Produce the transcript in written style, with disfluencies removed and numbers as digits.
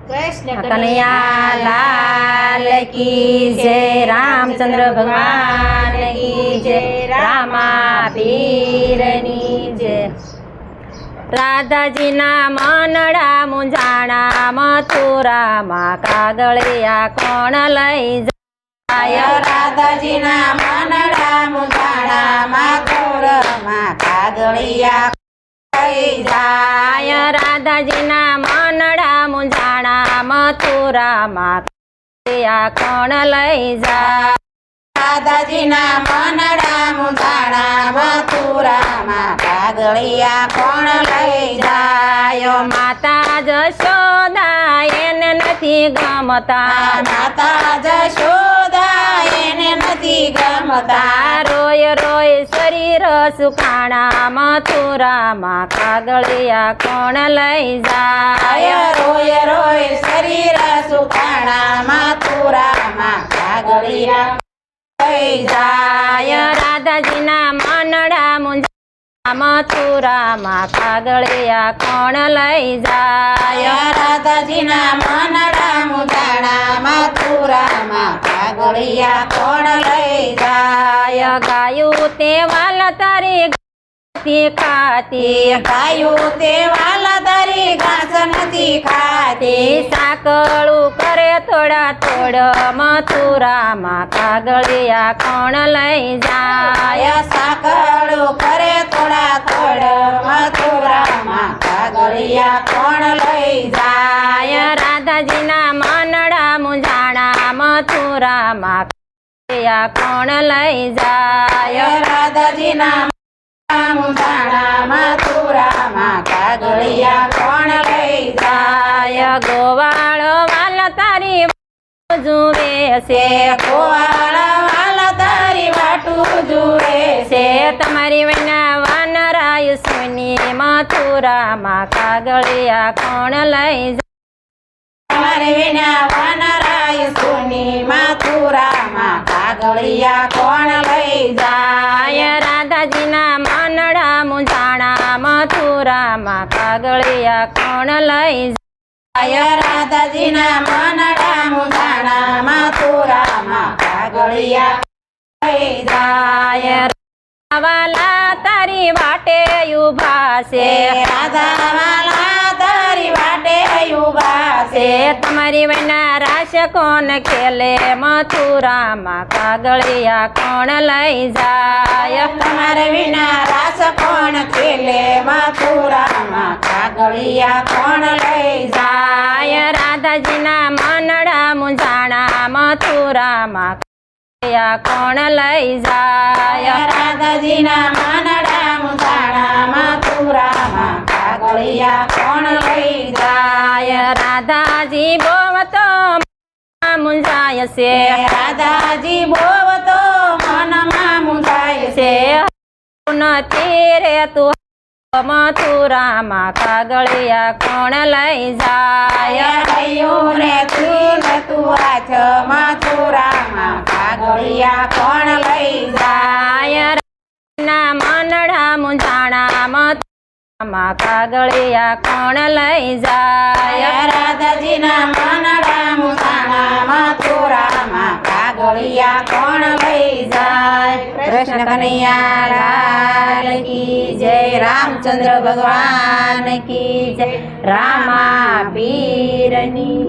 कृष्ण कन्हैया लाल की जय। रामचंद्र भगवान की जय। रामा पीरनी जय। राधाजीना मनड़ा मुंजाणा मथुराમાં કાગળિયા કોણ લઈ જાય? રાધાજીના મનડા મુંજાણા મથુરામાં કાગળિયા લઈ જાય. રાધાજીના મનડા મુંજાણા મથુરામાં કાગળિયા કોણ લઈ જાય? રાધાજીના મનડા મુંજાણા મથુરામાં કાગળિયા કોણ લઈ જાય? માતા જશોદા એને નથી ગમતા. માતા જશોદા એને નથી ગમતા. રોય રોય શરીર સુખાણા મથુરામાં કાગળિયા કોણ લઈ જાય? રોય રોય શરીર સુખાણા મથુરામાં કાગળિયા લઈ જાય. રાધાજીના મનડા મુંજા મથુરામાં કાગળિયા કોણ લઈ જાય? રાધાજીના મનડા મુંજાણા મથુરામાં કાગળિયા કોણ લઈ જાય? ગાયું તે વાલ તારી ખાતી. ગાયું તે વાલા તારી ઘાસ નથી ખાતી. સાકળું કરે થોડા થોડ મથુરામાં કાગળિયા કોણ લઈ જાય? સાકળું કરે થોડા થોડ મથુરામાં કાગળિયા કોણ લઈ જાય? રાધાજીના મનડા મુંજાણા મથુરામાં કાગળિયા કોણ લઈ જાય? રાધાજીના મુંજાણા મથુરામાં કાગળિયા કોણ લઈ જાય? ગોવાળ વાલ તારી જુએ છે. ગોવાળ વાલ તારી વાટું જુએ છે. તમારી વૈના વાનરાય સુની મથુરામાં કાગળિયા કોણ લઈ જાય? તમારે વિના વાનરાય સુની મથુરામાં કાગળિયા કોણ લઈ જાય? રાધાજીના મનડા મુંજાણા મથુરામાં કાગળિયા કોણ લઈ જાય? રાધાજીના મનડા મુંજાણા મથુરામાં કાગળિયા લઈ જાય? વાલા તારી વાટે ઉભા છે. રાધા વાલા તારી વાટે ઉભા છે. તમારી વૈના રાસ કોણ ખેલે મથુરામાં કાગળિયા કોણ લઈ જાય? તમારે વિના રાસ કોણ ખેલે મથુરામાં કાગળિયા કોણ લઈ જાય? રાધાજીના મનડા મુંજાણા મથુરામાં કાગળિયા કોણ લઈ જાય? રાધાજીના મનડા મુંજાણા મથુરામાં કાગળિયા કોણ લઈ જાય? રાધાજી બોવતો મુંજાય છે. રાધાજી બોવતો મનમાં મુંજાય છે. નથી રે તું મથુરામાં કાગળિયા કોણ લઈ જાય? રહ્યું રે તું હાથ મથુરામાં કાગળિયા કોણ લઈ જાય? ના મનડા મુંજાણા મથુરામાં કાગળિયા કોણ લઈ જાય? રાધાજીના મનડા મુંજાણા મથુરામાં કાગળિયા કોણ લઈ જાય? કૃષ્ણ કનૈયા લાલ કી જય. રામચંદ્ર ભગવાન કી જય. રામા પીરની